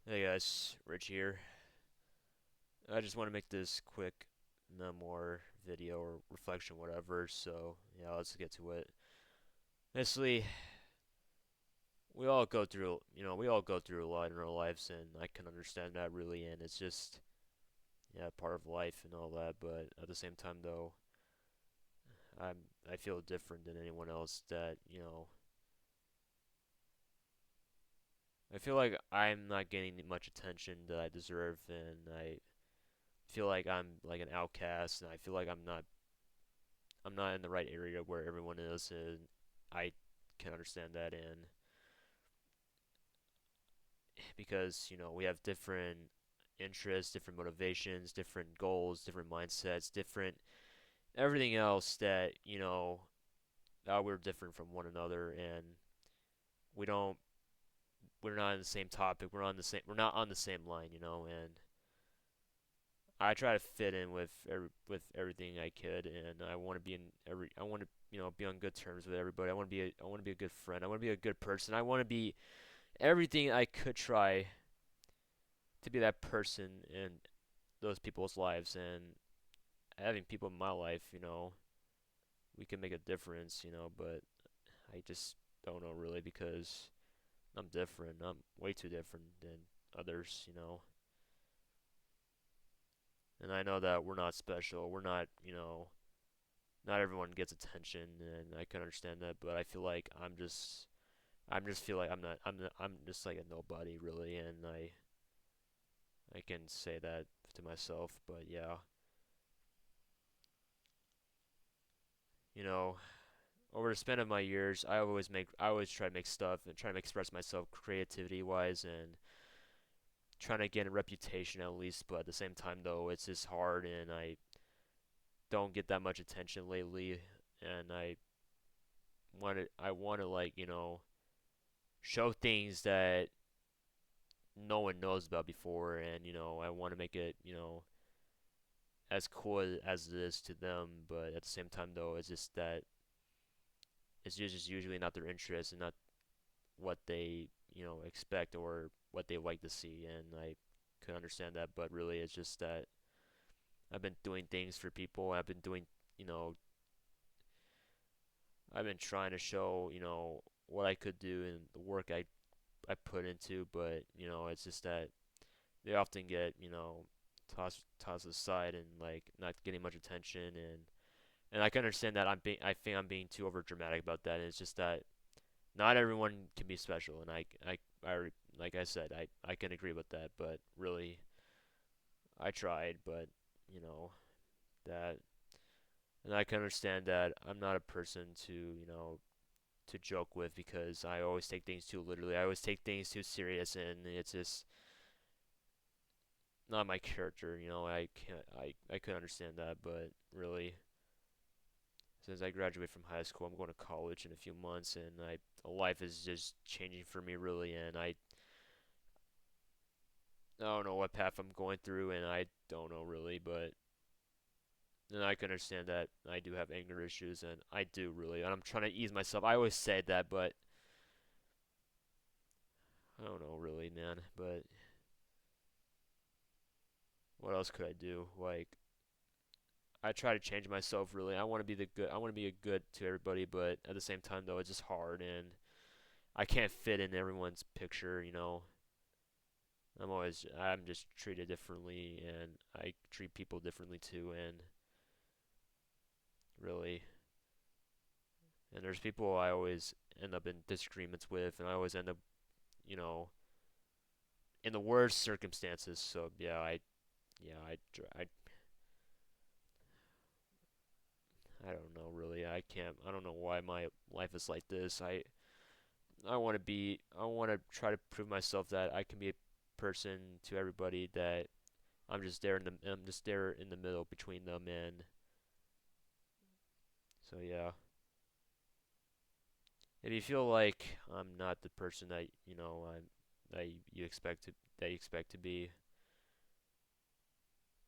Hey guys, Richie here. I just want to make this quick memoir video or reflection, whatever. So, yeah, let's get to it. Basically, we all go through a lot in our lives, and I can understand that really, and it's just, yeah, part of life and all that. But at the same time, though, I'm, I feel different than anyone else that, I feel like I'm not getting much attention that I deserve, and I feel like I'm like an outcast, and I feel like I'm not in the right area where everyone is, and I can understand that. And because we have different interests, different motivations, different goals, different mindsets, different everything else that we're different from one another, and we don't we're not on the same topic. We're not on the same line, and I try to fit in with everything I could, and I want to be on good terms with everybody. I want to be a good friend. I want to be a good person. I want to be everything I could try to be that person in those people's lives, and having people in my life, we can make a difference, but I just don't know really because I'm different. I'm way too different than others, and I know that we're not special. We're not, not everyone gets attention, and I can understand that, but I feel like I'm just feel like I'm just like a nobody really, and I can say that to myself, but yeah, you know, over the span of my years, I always try to make stuff and try to express myself creativity wise and trying to get a reputation at least. But at the same time, though, it's just hard, and I don't get that much attention lately. And I want to like show things that no one knows about before, and I want to make it as cool as it is to them. But at the same time, though, it's just that it's just usually not their interest and not what they expect or what they like to see, and I could understand that. But really, it's just that I've been doing things for people. You know, I've been trying to show what I could do and the work I put into, but it's just that they often get tossed aside and like not getting much attention, and I can understand that I think I'm being too over dramatic about that. And it's just that not everyone can be special, and like I said, I can agree with that. But really, I tried, but you know that, and I can understand that I'm not a person to to joke with because I always take things too literally. I always take things too serious, and it's just not my character. I can't. I could understand that, but really, since I graduate from high school, I'm going to college in a few months, and life is just changing for me really, and I don't know what path I'm going through, and I don't know really, but and I can understand that I do have anger issues, and I do really, and I'm trying to ease myself. I always say that, but I don't know really, man. But what else could I do? Like, I try to change myself really. I want to be the good. I want to be a good to everybody, but at the same time, though, it's just hard, and I can't fit in everyone's picture. I'm just treated differently, and I treat people differently too, and really, and there's people I always end up in disagreements with, and I always end up, you know, in the worst circumstances. So yeah, I don't know really. I can't. I don't know why my life is like this. I want to try to prove myself that I can be a person to everybody that I'm just there in the middle between them, and so yeah. If you feel like I'm not the person that that you expect to be,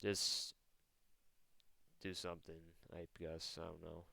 just do something. I guess I don't know.